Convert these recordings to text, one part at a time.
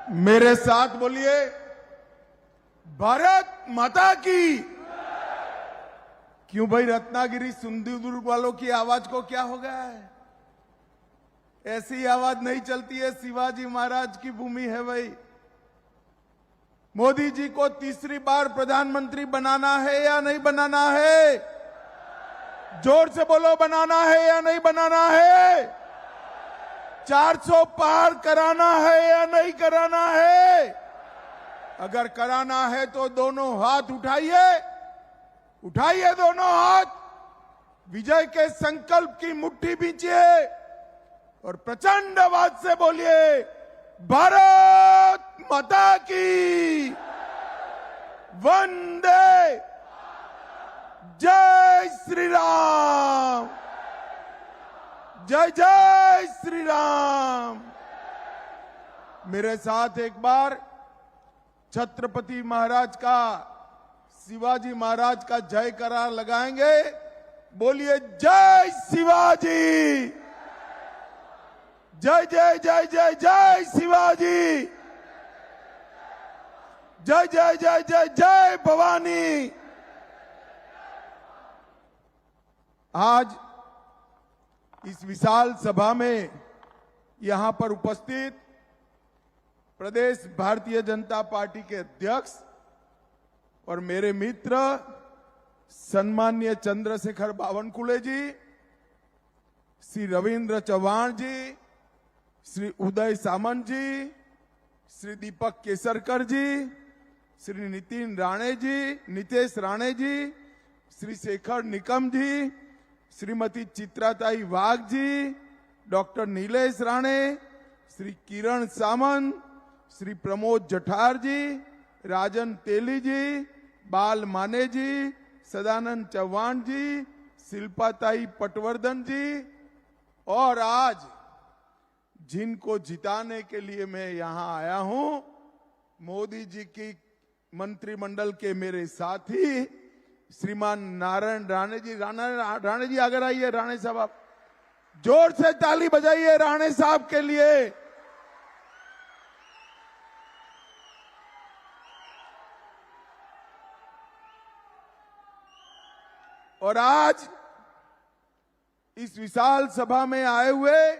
मेरे साथ बोलिए, भारत माता की। क्यों भाई, रत्नागिरी सिंधुदुर्ग वालों की आवाज को क्या हो गया है? ऐसी आवाज नहीं चलती है, शिवाजी महाराज की भूमि है भाई। मोदी जी को तीसरी बार प्रधानमंत्री बनाना है या नहीं बनाना है? जोर से बोलो, बनाना है या नहीं बनाना है? 400 पार कराना है या नहीं कराना है? अगर कराना है तो दोनों हाथ उठाइए, उठाइए दोनों हाथ, विजय के संकल्प की मुट्ठी बींचिए और प्रचंड आवाज से बोलिए, भारत माता की, वंदे, जय श्री राम, जय जय श्री राम। मेरे साथ एक बार छत्रपति महाराज का, शिवाजी महाराज का जयकारा लगाएंगे। बोलिए, जय शिवाजी, जय जय जय जय जय शिवाजी, जय जय जय जय जय भवानी। आज इस विशाल सभा में यहां पर उपस्थित प्रदेश भारतीय जनता पार्टी के अध्यक्ष और मेरे मित्र सम्मान्य चंद्रशेखर बावनकुले जी, श्री रविंद्र चौहान जी, श्री उदय सामंत जी, श्री दीपक केसरकर जी, श्री नितेश राणे जी, श्री शेखर निकम जी, श्रीमती चित्राताई वाघ जी, डॉक्टर नीलेश राणे, श्री किरण सामंत, श्री प्रमोद जठार जी, राजन तेली जी, बाल माने जी, सदानंद चौहान जी, शिल्पाताई पटवर्धन जी, और आज जिनको जिताने के लिए मैं यहां आया हूं, मोदी जी की मंत्रिमंडल के मेरे साथी श्रीमान नारायण राणे जी। राणे जी अगर आइए, राणे साहब आप जोर से ताली बजाइए राणे साहब के लिए। और आज इस विशाल सभा में आए हुए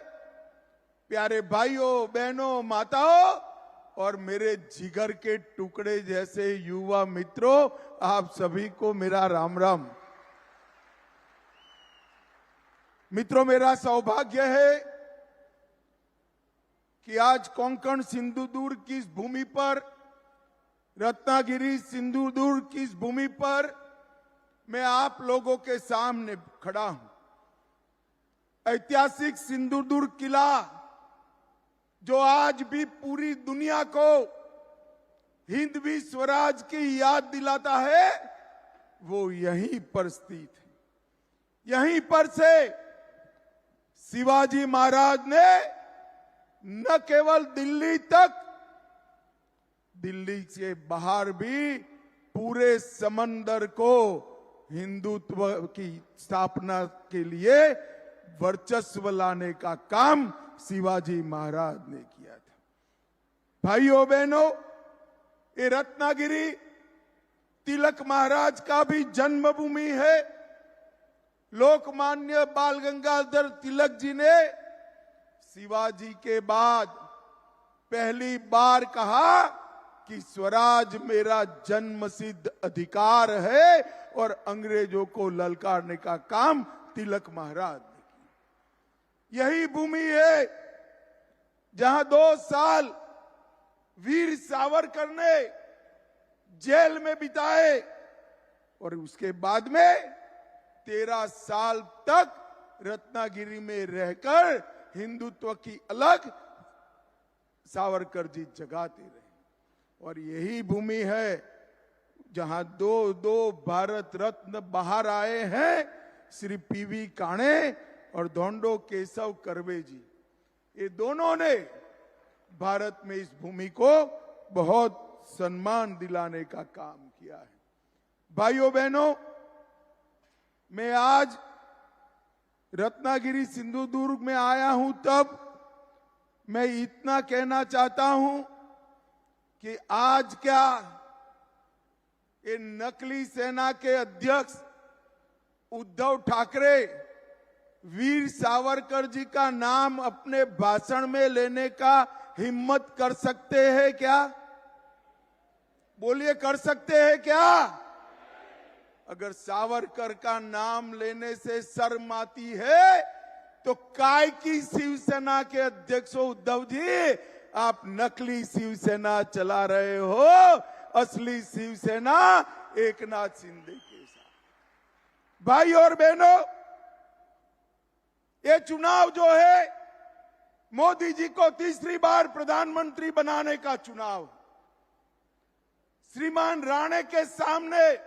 प्यारे भाइयों, बहनों, माताओं और मेरे जिगर के टुकड़े जैसे युवा मित्रों, आप सभी को मेरा राम राम। मित्रों, मेरा सौभाग्य है कि आज कोंकण सिंधुदुर्ग की इस भूमि पर, रत्नागिरी सिंधुदुर्ग की इस भूमि पर मैं आप लोगों के सामने खड़ा हूं। ऐतिहासिक सिंधुदुर्ग किला जो आज भी पूरी दुनिया को हिंदवी स्वराज की याद दिलाता है, वो यहीं पर स्थित है। यहीं पर से शिवाजी महाराज ने न केवल दिल्ली तक, दिल्ली से बाहर भी पूरे समंदर को हिंदुत्व की स्थापना के लिए वर्चस्व लाने का काम शिवाजी महाराज ने किया था। भाइयों बहनों, ये रत्नागिरी तिलक महाराज का भी जन्मभूमि है। लोकमान्य बाल गंगाधर तिलक जी ने शिवाजी के बाद पहली बार कहा कि स्वराज मेरा जन्मसिद्ध अधिकार है, और अंग्रेजों को ललकारने का काम तिलक महाराज ने किया। यही भूमि है जहां 2 साल वीर सावरकर ने जेल में बिताए और उसके बाद में 13 साल तक रत्नागिरी में रहकर हिंदुत्व की अलग सावरकर जी जगाते रहे। और यही भूमि है जहां 2 भारत रत्न बाहर आए हैं, श्री पीवी काणे और धोंडो केशव कर्वे जी। ये दोनों ने भारत में इस भूमि को बहुत सम्मान दिलाने का काम किया है। भाइयों बहनों, मैं आज रत्नागिरी सिंधुदुर्ग में आया हूं, तब मैं इतना कहना चाहता हूं कि आज क्या ये नकली सेना के अध्यक्ष उद्धव ठाकरे वीर सावरकर जी का नाम अपने भाषण में लेने का हिम्मत कर सकते हैं क्या? बोलिए, कर सकते हैं क्या? अगर सावरकर का नाम लेने से शर्म आती है तो काय की शिवसेना के अध्यक्ष उद्धव जी आप नकली शिवसेना चला रहे हो? असली शिवसेना एकनाथ शिंदे के साथ। भाई और बहनों, ये चुनाव जो है मोदी जी को तीसरी बार प्रधानमंत्री बनाने का चुनाव। श्रीमान राणे के सामने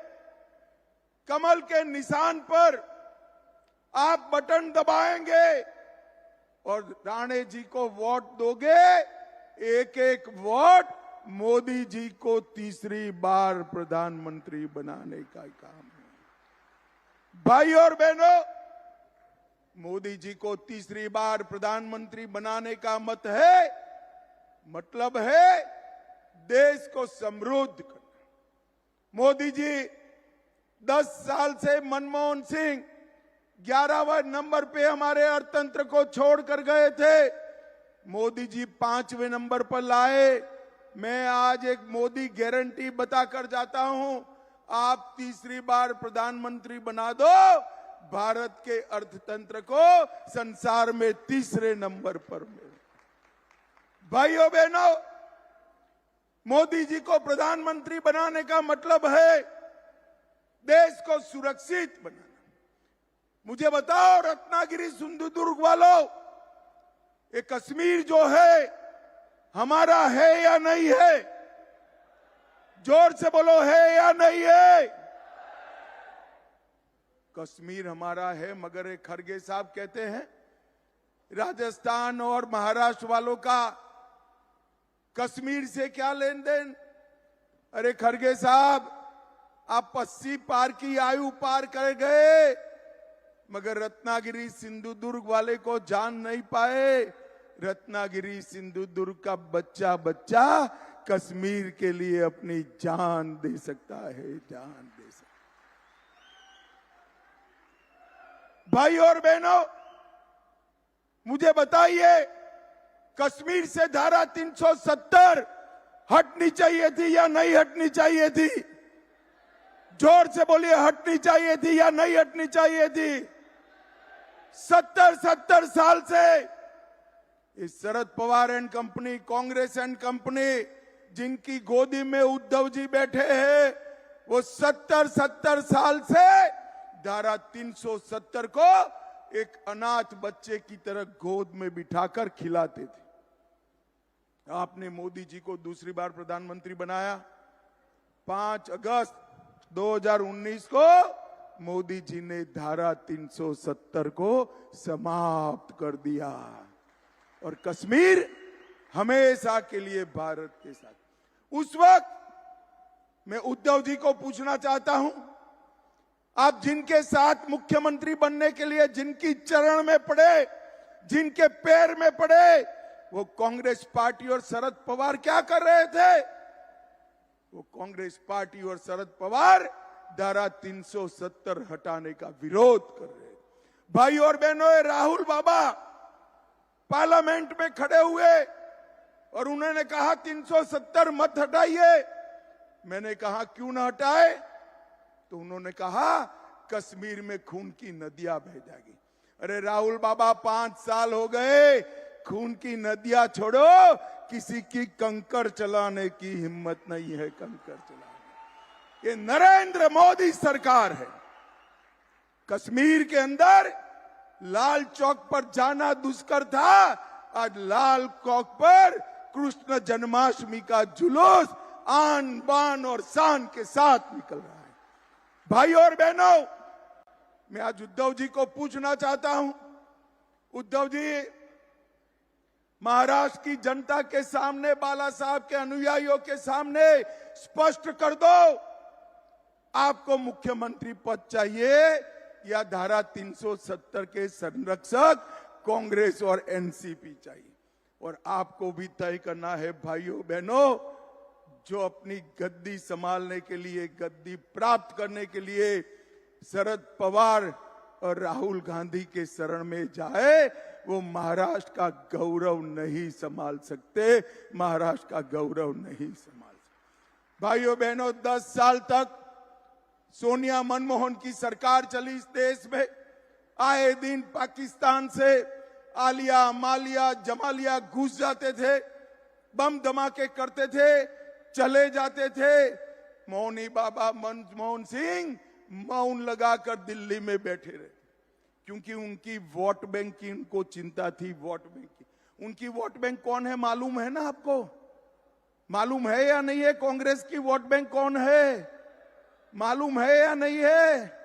कमल के निशान पर आप बटन दबाएंगे और राणे जी को वोट दोगे, एक एक वोट मोदी जी को तीसरी बार प्रधानमंत्री बनाने का काम है। भाई और बहनों, मोदी जी को तीसरी बार प्रधानमंत्री बनाने का मतलब है देश को समृद्ध करना। मोदी जी 10 साल से मनमोहन सिंह 11वें नंबर पे हमारे अर्थतंत्र को छोड़कर गए थे, मोदी जी 5वें नंबर पर लाए। मैं आज एक मोदी गारंटी बताकर जाता हूं, आप तीसरी बार प्रधानमंत्री बना दो, भारत के अर्थतंत्र को संसार में तीसरे नंबर पर मिले। भाइयों बहनों, मोदी जी को प्रधानमंत्री बनाने का मतलब है देश को सुरक्षित बनाना। मुझे बताओ रत्नागिरी सिंधुदुर्ग वालों, ये कश्मीर जो है हमारा है या नहीं है? जोर से बोलो, है या नहीं है? कश्मीर हमारा है, मगर एक खड़गे साहब कहते हैं राजस्थान और महाराष्ट्र वालों का कश्मीर से क्या लेन देन? अरे खड़गे साहब, आप 80 पार की आयु पार कर गए, मगर रत्नागिरी सिंधुदुर्ग वाले को जान नहीं पाए। रत्नागिरी सिंधुदुर्ग का बच्चा बच्चा कश्मीर के लिए अपनी जान दे सकता है, जान दे सकता। भाई और बहनों, मुझे बताइए, कश्मीर से धारा 370 हटनी चाहिए थी या नहीं हटनी चाहिए थी? जोर से बोलिए, हटनी चाहिए थी या नहीं हटनी चाहिए थी? 70 साल से इस Sharad Pawar and company, Congress and company, जिनकी गोदी में उद्धव जी बैठे हैं, वो 70 साल से धारा 370 को एक अनाथ बच्चे की तरह गोद में बिठाकर खिलाते थे। आपने मोदी जी को दूसरी बार प्रधानमंत्री बनाया। 5 अगस्त 2019 को मोदी जी ने धारा 370 को समाप्त कर दिया और कश्मीर हमेशा के लिए भारत के साथ। उस वक्त मैं उद्धव जी को पूछना चाहता हूं, आप जिनके साथ मुख्यमंत्री बनने के लिए जिनकी चरण में पड़े, जिनके पैर में पड़े, वो कांग्रेस पार्टी और शरद पवार क्या कर रहे थे? वो कांग्रेस पार्टी और शरद पवार धारा 370 हटाने का विरोध कर रहे थे। भाई और बहनों, राहुल बाबा पार्लियामेंट में खड़े हुए और उन्होंने कहा 370 मत हटाइए। मैंने कहा क्यों ना हटाए? तो उन्होंने कहा कश्मीर में खून की नदियां बह जाएगी। अरे राहुल बाबा, 5 साल हो गए, खून की नदियां छोड़ो, किसी की कंकड़ चलाने की हिम्मत नहीं है। कंकड़ चलाने, ये नरेंद्र मोदी सरकार है। कश्मीर के अंदर लाल चौक पर जाना दुष्कर था, आज लाल चौक पर कृष्ण जन्माष्टमी का जुलूस आन बान और शान के साथ निकल रहा है। भाई और बहनों, मैं आज उद्धव जी को पूछना चाहता हूं, उद्धव जी, महाराष्ट्र की जनता के सामने, बाला साहब के अनुयायियों के सामने स्पष्ट कर दो, आपको मुख्यमंत्री पद चाहिए या धारा 370 के संरक्षक कांग्रेस और एनसीपी चाहिए? और आपको भी तय करना है भाइयों बहनों, जो अपनी गद्दी संभालने के लिए, गद्दी प्राप्त करने के लिए शरद पवार और राहुल गांधी के शरण में जाए, वो महाराष्ट्र का गौरव नहीं संभाल सकते, महाराष्ट्र का गौरव नहीं संभाल सकते। भाइयों बहनों, 10 साल तक सोनिया मनमोहन की सरकार चली इस देश में। आए दिन पाकिस्तान से आलिया, मालिया, जमालिया घुस जाते थे, बम धमाके करते थे, चले जाते थे। मौनी बाबा मनमोहन सिंह मौन लगाकर दिल्ली में बैठे रहे, क्योंकि उनकी वोट बैंक की उनको चिंता थी। वोट बैंक की उनकी वोट बैंक कौन है मालूम है ना आपको? मालूम है या नहीं है? कांग्रेस की वोट बैंक कौन है मालूम है या नहीं है?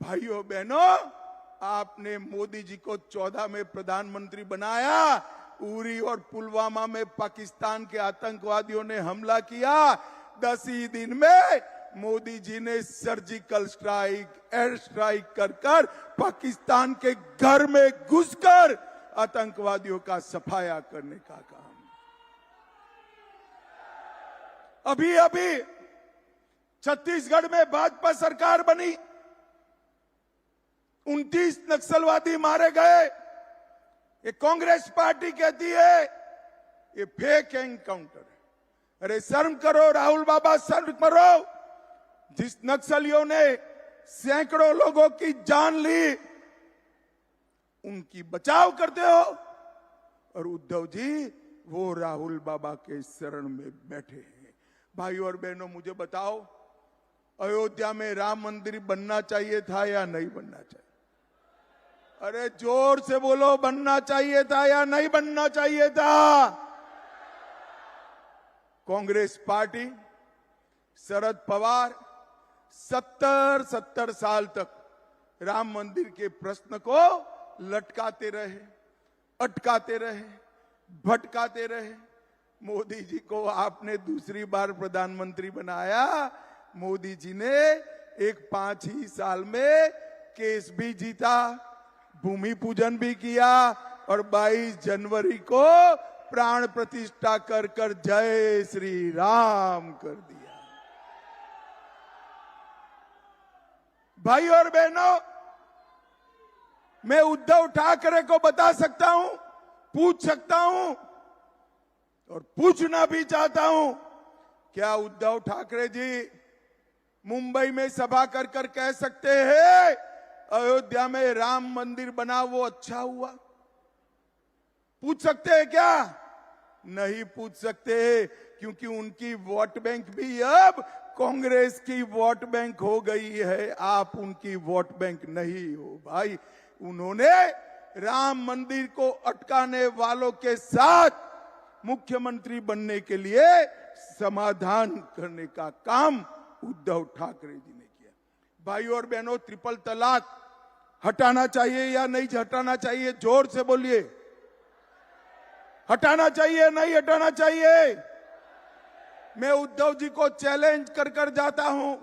भाइयों बहनों, आपने मोदी जी को 14 में प्रधानमंत्री बनाया। उरी और पुलवामा में पाकिस्तान के आतंकवादियों ने हमला किया। 10 ही दिन में मोदी जी ने सर्जिकल स्ट्राइक, एयर स्ट्राइक कर पाकिस्तान के घर में घुसकर आतंकवादियों का सफाया करने का काम। अभी अभी छत्तीसगढ़ में भाजपा सरकार बनी, 29 नक्सलवादी मारे गए। ये कांग्रेस पार्टी कहती है ये फेक एनकाउंटर है। अरे शर्म करो राहुल बाबा, शर्म करो। जिस नक्सलियों ने सैकड़ों लोगों की जान ली, उनकी बचाव करते हो, और उद्धव जी वो राहुल बाबा के शरण में बैठे हैं। भाइयों और बहनों, मुझे बताओ, अयोध्या में राम मंदिर बनना चाहिए था या नहीं बनना चाहिए? अरे जोर से बोलो, बनना चाहिए था या नहीं बनना चाहिए था? कांग्रेस पार्टी, शरद पवार 70 साल तक राम मंदिर के प्रश्न को लटकाते रहे, अटकाते रहे, भटकाते रहे। मोदी जी को आपने दूसरी बार प्रधानमंत्री बनाया। मोदी जी ने एक 5 ही साल में केस भी जीता, भूमि पूजन भी किया, और 22 जनवरी को प्राण प्रतिष्ठा कर जय श्री राम कर दिया। भाई और बहनों, मैं उद्धव ठाकरे को बता सकता हूं, पूछ सकता हूं, और पूछना भी चाहता हूं, क्या उद्धव ठाकरे जी मुंबई में सभा कर कह सकते हैं अयोध्या में राम मंदिर बना वो अच्छा हुआ? पूछ सकते हैं क्या? नहीं पूछ सकते, क्योंकि उनकी वोट बैंक भी अब कांग्रेस की वोट बैंक हो गई है। आप उनकी वोट बैंक नहीं हो भाई। उन्होंने राम मंदिर को अटकाने वालों के साथ मुख्यमंत्री बनने के लिए समाधान करने का काम उद्धव ठाकरे जी ने किया। भाइयों और बहनों, ट्रिपल तलाक हटाना चाहिए या नहीं हटाना चाहिए? जोर से बोलिए। हटाना चाहिए नहीं हटाना चाहिए? मैं उद्धव जी को चैलेंज कर जाता हूं।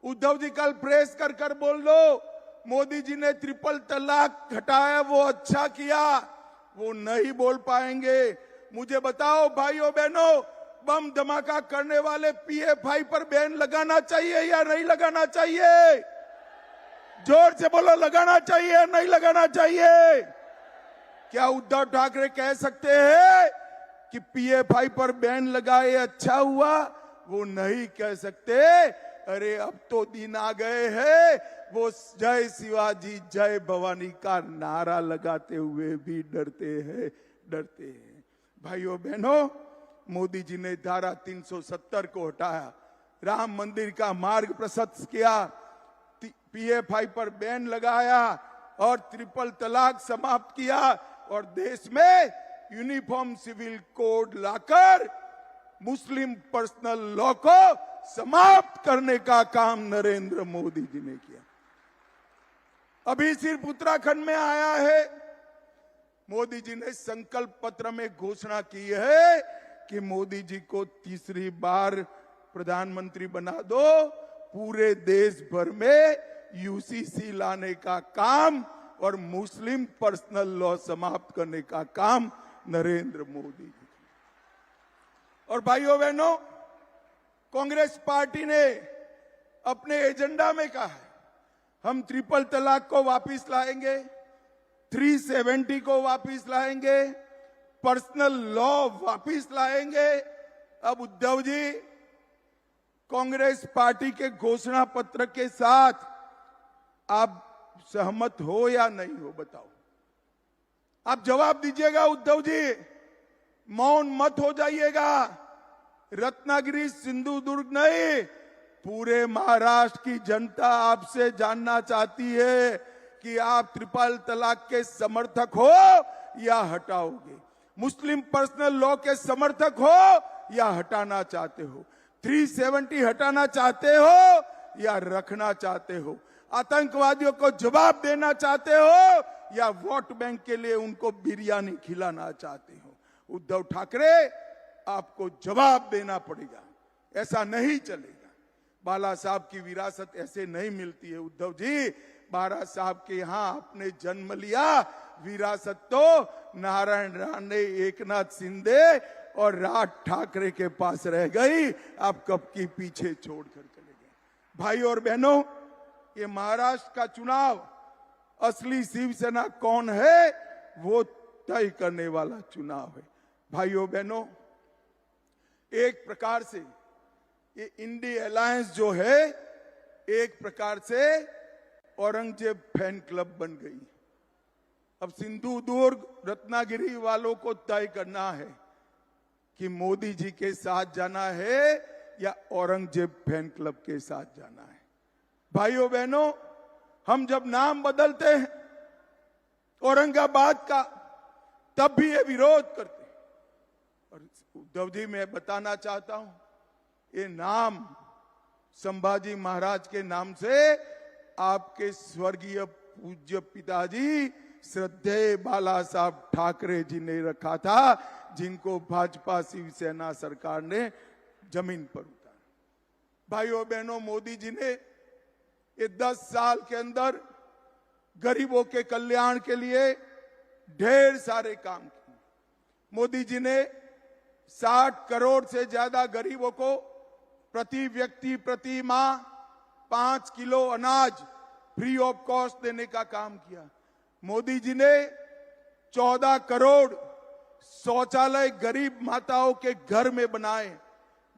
उद्धव जी कल प्रेस कर बोल दो, मोदी जी ने ट्रिपल तलाक हटाया वो अच्छा किया। वो नहीं बोल पाएंगे। मुझे बताओ भाइयों बहनों, बम धमाका करने वाले PFI पर बैन लगाना चाहिए या नहीं लगाना चाहिए? जोर से बोलो, लगाना चाहिए नहीं लगाना चाहिए? क्या उद्धव ठाकरे कह सकते हैं कि PFI पर बैन लगाए अच्छा हुआ? वो नहीं कह सकते। अरे अब तो दिन आ गए हैं, वो जय शिवाजी जय भवानी का नारा लगाते हुए भी डरते हैं। भाइयों बहनों, मोदी जी ने धारा 370 को हटाया, राम मंदिर का मार्ग प्रशस्त किया, PFI पर बैन लगाया, और ट्रिपल तलाक समाप्त किया, और देश में यूनिफॉर्म सिविल कोड लाकर मुस्लिम पर्सनल लॉ को समाप्त करने का काम नरेंद्र मोदी जी ने किया। अभी सिर्फ उत्तराखंड में आया है, मोदी जी ने संकल्प पत्र में घोषणा की है कि मोदी जी को तीसरी बार प्रधानमंत्री बना दो, पूरे देश भर में UCC लाने का काम और मुस्लिम पर्सनल लॉ समाप्त करने का काम नरेंद्र मोदी जी। और भाइयों बहनों, कांग्रेस पार्टी ने अपने एजेंडा में कहा है हम ट्रिपल तलाक को वापस लाएंगे, 370 को वापस लाएंगे, पर्सनल लॉ वापस लाएंगे। अब उद्धव जी, कांग्रेस पार्टी के घोषणा पत्र के साथ आप सहमत हो या नहीं हो, बताओ। आप जवाब दीजिएगा उद्धव जी, मौन मत हो जाइएगा। रत्नागिरी सिंधुदुर्ग नहीं, पूरे महाराष्ट्र की जनता आपसे जानना चाहती है कि आप ट्रिपल तलाक के समर्थक हो या हटाओगे, मुस्लिम पर्सनल लॉ के समर्थक हो या हटाना चाहते हो, 370 हटाना चाहते हो या रखना चाहते हो, आतंकवादियों को जवाब देना चाहते हो या वोट बैंक के लिए उनको बिरयानी खिलाना चाहते हो। उद्धव ठाकरे, आपको जवाब देना पड़ेगा, ऐसा नहीं चलेगा। बाला साहब की विरासत ऐसे नहीं मिलती है उद्धव जी। बाला साहब के यहां आपने जन्म लिया, विरासत तो नारायण राणे, एकनाथ शिंदे और राज ठाकरे के पास रह गई, आप कब की पीछे छोड़कर चले गए। भाई और बहनों, ये महाराष्ट्र का चुनाव असली शिवसेना कौन है वो तय करने वाला चुनाव है। भाइयों बहनों, एक प्रकार से ये इंडी अलायंस जो है एक प्रकार से औरंगजेब फैन क्लब बन गई। अब सिंधुदुर्ग रत्नागिरी वालों को तय करना है कि मोदी जी के साथ जाना है या औरंगजेब फैन क्लब के साथ जाना है। भाइयों बहनों, हम जब नाम बदलते हैं औरंगाबाद का, तब भी ये विरोध करते हैं। और उद्धव जी, मैं बताना चाहता हूं, ये नाम संभाजी महाराज के नाम से आपके स्वर्गीय पूज्य पिताजी श्रद्धेय बाला साहब ठाकरे जी ने रखा था, जिनको भाजपा शिवसेना सरकार ने जमीन पर उतारा। भाइयों बहनों, मोदी जी ने ये 10 साल के अंदर गरीबों के कल्याण के लिए ढेर सारे काम किए। मोदी जी ने 60 करोड़ से ज्यादा गरीबों को प्रति व्यक्ति प्रति माह 5 किलो अनाज फ्री ऑफ कॉस्ट देने का काम किया। मोदी जी ने 14 करोड़ शौचालय गरीब माताओं के घर में बनाए।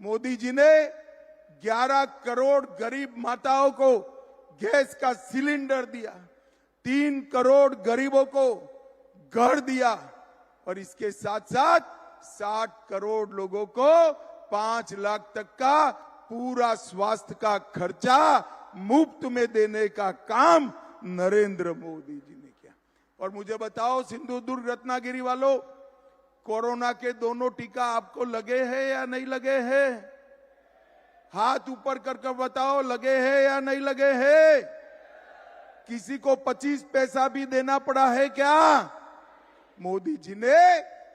मोदी जी ने 11 करोड़ गरीब माताओं को गैस का सिलेंडर दिया, 3 करोड़ गरीबों को घर दिया और इसके साथ साथ 60 करोड़ लोगों को 5 लाख तक का पूरा स्वास्थ्य का खर्चा मुफ्त में देने का काम नरेंद्र मोदी जी ने किया। और मुझे बताओ सिंधुदुर्ग रत्नागिरी वालों, कोरोना के दोनों टीका आपको लगे हैं या नहीं लगे हैं? हाथ ऊपर कर बताओ, लगे हैं या नहीं लगे हैं? किसी को 25 पैसा भी देना पड़ा है क्या? मोदी जी ने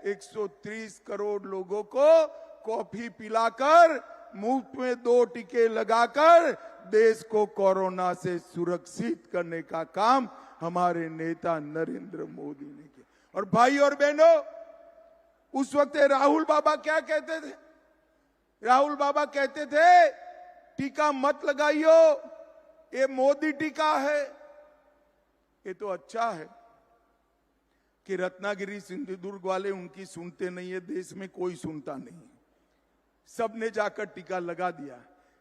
130 करोड़ लोगों को कॉफी पिलाकर मुफ्त में 2 टीके लगाकर देश को कोरोना से सुरक्षित करने का काम हमारे नेता नरेंद्र मोदी ने किया। और भाई और बहनों, उस वक्त राहुल बाबा क्या कहते थे? राहुल बाबा कहते थे टीका मत लगाइयो, ये मोदी टीका है। ये तो अच्छा है कि रत्नागिरी सिंधुदुर्ग वाले उनकी सुनते नहीं है, देश में कोई सुनता नहीं है। सबने जाकर टीका लगा दिया।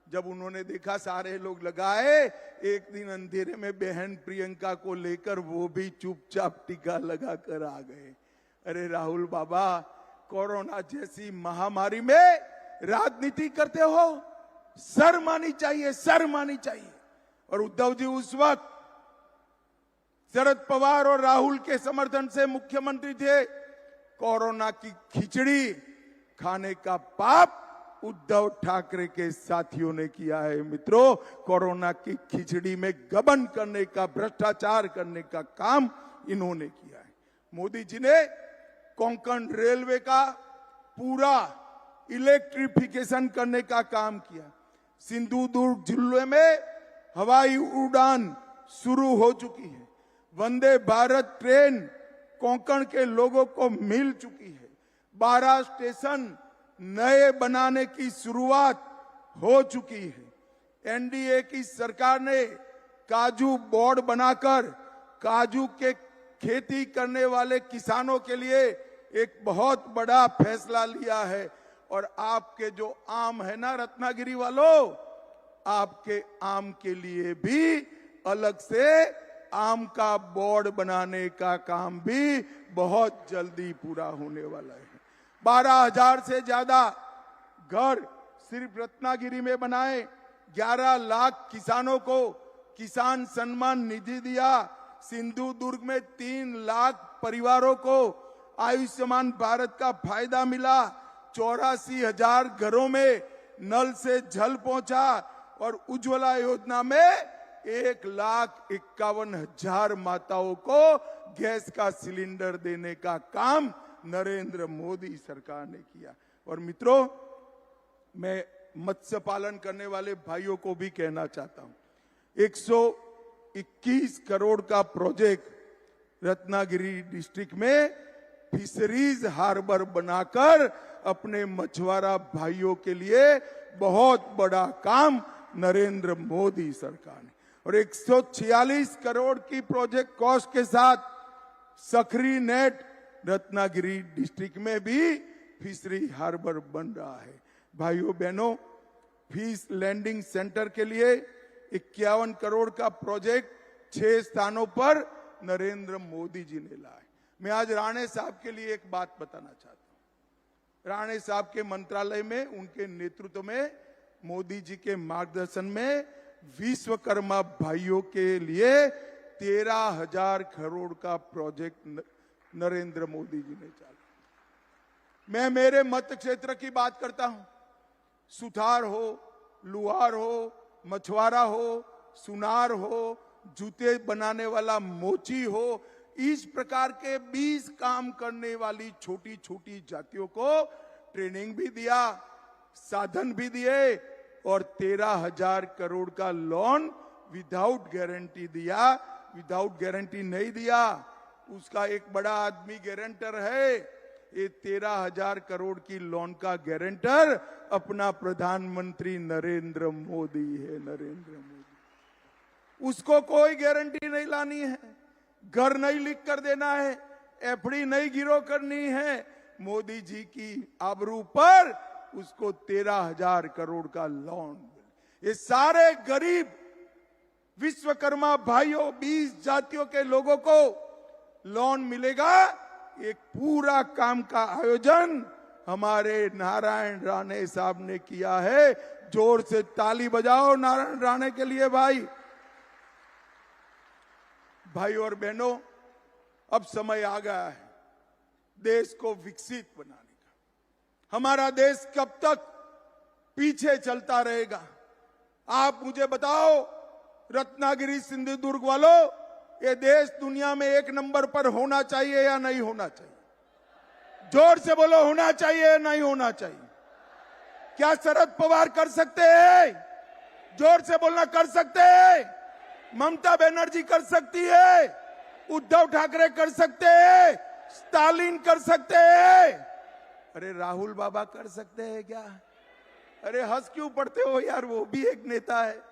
जब उन्होंने देखा सारे लोग लगाए, एक दिन अंधेरे में बहन प्रियंका को लेकर वो भी चुपचाप टीका लगाकर आ गए। अरे राहुल बाबा, कोरोना जैसी महामारी में राजनीति करते हो, शर्म आनी चाहिए, शर्म आनी चाहिए। और उद्धव जी उस वक्त शरद पवार और राहुल के समर्थन से मुख्यमंत्री थे। कोरोना की खिचड़ी खाने का पाप उद्धव ठाकरे के साथियों ने किया है। मित्रों, कोरोना की खिचड़ी में गबन करने का, भ्रष्टाचार करने का काम इन्होंने किया है। मोदी जी ने कोंकण रेलवे का पूरा इलेक्ट्रिफिकेशन करने का काम किया। सिंधुदुर्ग जिले में हवाई उड़ान शुरू हो चुकी है। वंदे भारत ट्रेन कोंकण के लोगों को मिल चुकी है। 12 स्टेशन नए बनाने की शुरुआत हो चुकी है। एनडीए की सरकार ने काजू बोर्ड बनाकर काजू के खेती करने वाले किसानों के लिए एक बहुत बड़ा फैसला लिया है। और आपके जो आम है ना रत्नागिरी वालों, आपके आम के लिए भी अलग से आम का बोर्ड बनाने का काम भी बहुत जल्दी पूरा होने वाला है। 12,000 से ज्यादा घर सिर्फ रत्नागिरी में बनाए, 11 लाख किसानों को किसान सम्मान निधि दिया, सिंधु दुर्ग में 3 लाख परिवारों को आयुष्मान भारत का फायदा मिला, 84,000 घरों में नल से जल पहुंचा और उज्ज्वला योजना में 1,51,000 माताओं को गैस का सिलेंडर देने का काम नरेंद्र मोदी सरकार ने किया। और मित्रों, मैं मत्स्य पालन करने वाले भाइयों को भी कहना चाहता हूं, 121 करोड़ का प्रोजेक्ट रत्नागिरी डिस्ट्रिक्ट में फिशरीज हार्बर बनाकर अपने मछुआरा भाइयों के लिए बहुत बड़ा काम नरेंद्र मोदी सरकार ने, और 146 करोड़ की प्रोजेक्ट कॉस्ट के साथ सखरी नेट रत्नागिरी डिस्ट्रिक्ट में भी फिशरी हार्बर बन रहा है। भाइयों बहनों, फिश लैंडिंग सेंटर के लिए 51 करोड़ का प्रोजेक्ट 6 स्थानों पर नरेंद्र मोदी जी ने लाया। मैं आज राणे साहब के लिए एक बात बताना चाहता हूं। राणे साहब के मंत्रालय में, उनके नेतृत्व में, मोदी जी के मार्गदर्शन में विश्वकर्मा भाइयों के लिए 13,000 करोड़ का प्रोजेक्ट नरेंद्र मोदी जी ने चला। मैं मेरे मत क्षेत्र की बात करता हूं। सुथार हो, लुहार हो, मछुआरा हो, सुनार हो, जूते बनाने वाला मोची हो, इस प्रकार के 20 काम करने वाली छोटी छोटी जातियों को ट्रेनिंग भी दिया, साधन भी दिए और 13,000 करोड़ का लोन विदाउट गारंटी दिया। विदाउट गारंटी नहीं दिया, उसका एक बड़ा आदमी गारंटर है। ये 13,000 करोड़ की लोन का गारंटर अपना प्रधानमंत्री नरेंद्र मोदी है। नरेंद्र मोदी, उसको कोई गारंटी नहीं लानी है, घर नहीं लिख कर देना है, एफडी नहीं गिरो करनी है। मोदी जी की आबरू पर उसको 13,000 करोड़ का लोन। ये सारे गरीब विश्वकर्मा भाइयों, 20 जातियों के लोगों को लोन मिलेगा। एक पूरा काम का आयोजन हमारे नारायण राणे साहब ने किया है। जोर से ताली बजाओ नारायण राणे के लिए। भाई और बहनों, अब समय आ गया है देश को विकसित बनाने का। हमारा देश कब तक पीछे चलता रहेगा? आप मुझे बताओ, रत्नागिरी सिंधु दुर्ग वालों, ये देश दुनिया में 1 नंबर पर होना चाहिए या नहीं होना चाहिए? जोर से बोलो, होना चाहिए या नहीं होना चाहिए? क्या शरद पवार कर सकते हैं? जोर से बोलना, कर सकते हैं? ममता बनर्जी कर सकती है? उद्धव ठाकरे कर सकते हैं? स्टालिन कर सकते हैं? अरे राहुल बाबा कर सकते हैं क्या? अरे हंस क्यों पड़ते हो यार, वो भी एक नेता है।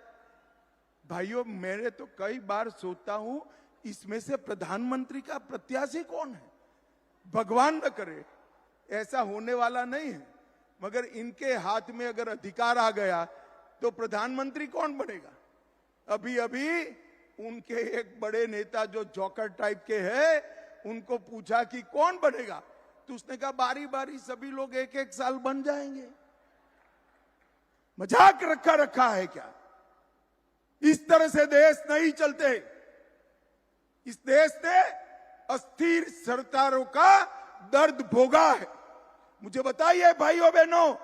भाइयों, मैंने तो कई बार सोचता हूं, इसमें से प्रधानमंत्री का प्रत्याशी कौन है? भगवान न करे, ऐसा होने वाला नहीं है, मगर इनके हाथ में अगर अधिकार आ गया तो प्रधानमंत्री कौन बनेगा? अभी अभी उनके एक बड़े नेता जो जोकर टाइप के हैं, उनको पूछा कि कौन बनेगा, तो उसने कहा बारी बारी सभी लोग 1-1 साल बन जाएंगे। मजाक रखा है क्या? इस तरह से देश नहीं चलते। इस देश ने अस्थिर सरकारों का दर्द भोगा है। मुझे बताइए भाइयों बहनों,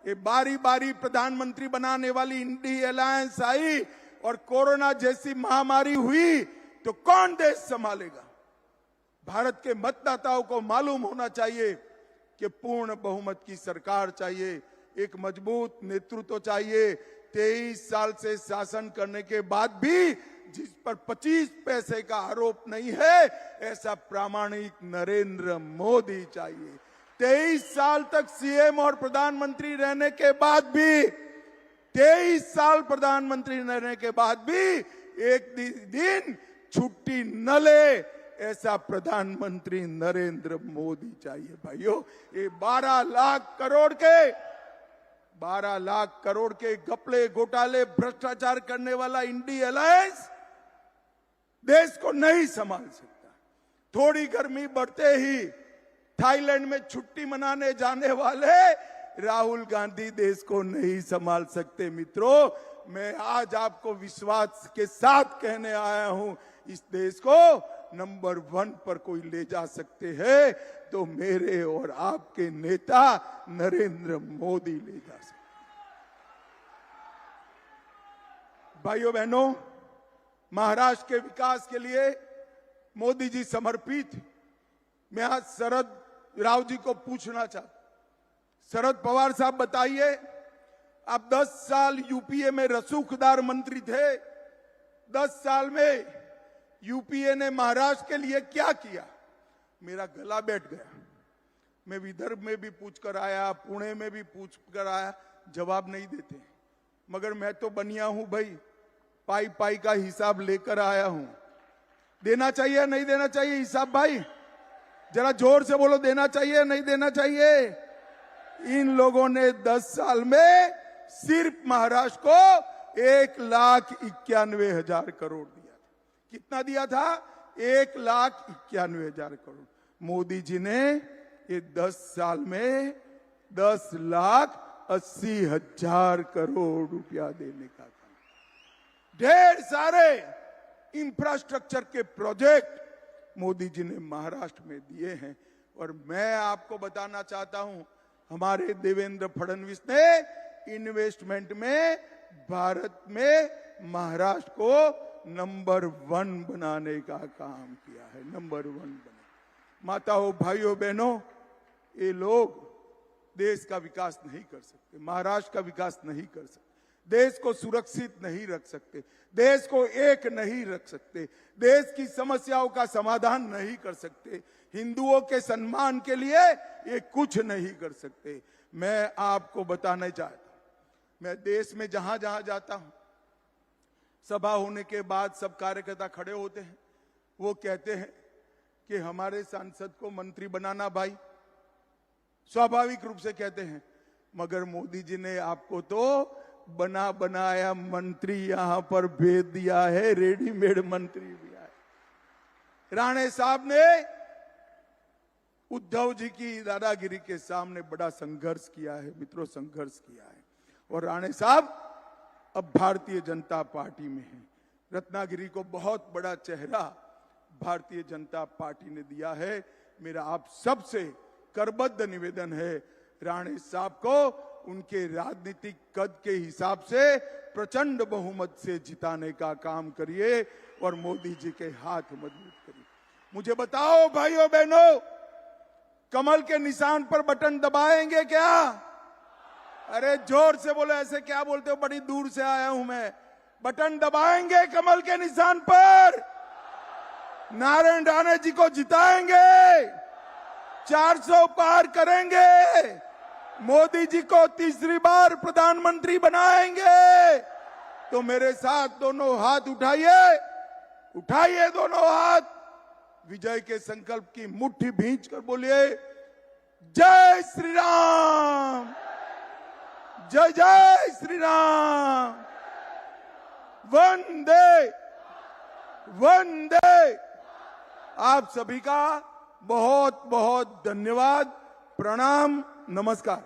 ये बारी बारी प्रधानमंत्री बनाने वाली इंडी अलायंस आई और कोरोना जैसी महामारी हुई तो कौन देश संभालेगा? भारत के मतदाताओं को मालूम होना चाहिए कि पूर्ण बहुमत की सरकार चाहिए, एक मजबूत नेतृत्व चाहिए। 23 साल से शासन करने के बाद भी जिस पर 25 पैसे का आरोप नहीं है, ऐसा प्रामाणिक नरेंद्र मोदी चाहिए। 23 साल तक सीएम और प्रधानमंत्री रहने के बाद भी, 23 साल प्रधानमंत्री रहने के बाद भी एक दिन छुट्टी न ले, ऐसा प्रधानमंत्री नरेंद्र मोदी चाहिए भाइयों। ये 12 लाख करोड़ के घपले घोटाले भ्रष्टाचार करने वाला इंडी अलायंस देश को नहीं संभाल सकता। थोड़ी गर्मी बढ़ते ही थाईलैंड में छुट्टी मनाने जाने वाले राहुल गांधी देश को नहीं संभाल सकते। मित्रों, मैं आज आपको विश्वास के साथ कहने आया हूं, इस देश को नंबर 1 पर कोई ले जा सकते हैं तो मेरे और आपके नेता नरेंद्र मोदी ले जा सकते। भाइयों बहनों, महाराष्ट्र के विकास के लिए मोदी जी समर्पित। मैं आज शरद राव जी को पूछना चाहता, शरद पवार साहब बताइए, आप 10 साल यूपीए में रसूखदार मंत्री थे, 10 साल में यूपीए ने महाराष्ट्र के लिए क्या किया? मेरा गला बैठ गया। मैं विदर्भ में भी पूछ कर आया, पुणे में भी पूछ कर आया, जवाब नहीं देते। मगर मैं तो बनिया हूं भाई, पाई पाई का हिसाब लेकर आया हूं। देना चाहिए नहीं देना चाहिए हिसाब? भाई जरा जोर से बोलो, देना चाहिए नहीं देना चाहिए? इन लोगों ने 10 साल में सिर्फ महाराष्ट्र को 1,91,000 करोड़ दिया। कितना दिया था? 1,91,000 करोड़। मोदी जी ने ये 10 साल में 10,80,000 करोड़ रुपया देने का काम। ढेर सारे इंफ्रास्ट्रक्चर के प्रोजेक्ट मोदी जी ने महाराष्ट्र में दिए हैं। और मैं आपको बताना चाहता हूं, हमारे देवेंद्र फडणवीस ने इन्वेस्टमेंट में भारत में महाराष्ट्र को नंबर 1 बनाने का काम किया है। नंबर 1 बने। माताओं, भाइयों, बहनों, ये लोग देश का विकास नहीं कर सकते, महाराष्ट्र का विकास नहीं कर सकते, देश को सुरक्षित नहीं रख सकते, देश को एक नहीं रख सकते, देश की समस्याओं का समाधान नहीं कर सकते, हिंदुओं के सम्मान के लिए ये कुछ नहीं कर सकते। मैं आपको बताना चाहता हूं, मैं देश में जहां जहां जाता हूं, सभा होने के बाद सब कार्यकर्ता खड़े होते हैं, वो कहते हैं कि हमारे सांसद को मंत्री बनाना। भाई स्वाभाविक रूप से कहते हैं, मगर मोदी जी ने आपको तो बना बनाया मंत्री यहां पर भेज दिया है, रेडीमेड मंत्री दिया है। राणे साहब ने उद्धव जी की दादागिरी के सामने बड़ा संघर्ष किया है। मित्रों, संघर्ष किया है। और राणे साहब अब भारतीय जनता पार्टी में है। रत्नागिरी को बहुत बड़ा चेहरा भारतीय जनता पार्टी ने दिया है। मेरा आप सबसे करबद्ध निवेदन है, राणे साहब को उनके राजनीतिक कद के हिसाब से प्रचंड बहुमत से जिताने का काम करिए और मोदी जी के हाथ मजबूत करिए। मुझे बताओ भाइयों बहनों, कमल के निशान पर बटन दबाएंगे क्या? अरे जोर से बोलो, ऐसे क्या बोलते हो? बड़ी दूर से आया हूं मैं। बटन दबाएंगे कमल के निशान पर, नारायण राणे जी को जिताएंगे, 400 पार करेंगे, मोदी जी को तीसरी बार प्रधानमंत्री बनाएंगे। तो मेरे साथ दोनों हाथ उठाइए, उठाइए दोनों हाथ, विजय के संकल्प की मुट्ठी भींच कर बोलिए, जय श्री राम, जय जय श्री राम, वंदे वंदे। आप सभी का बहुत बहुत धन्यवाद, प्रणाम, नमस्कार।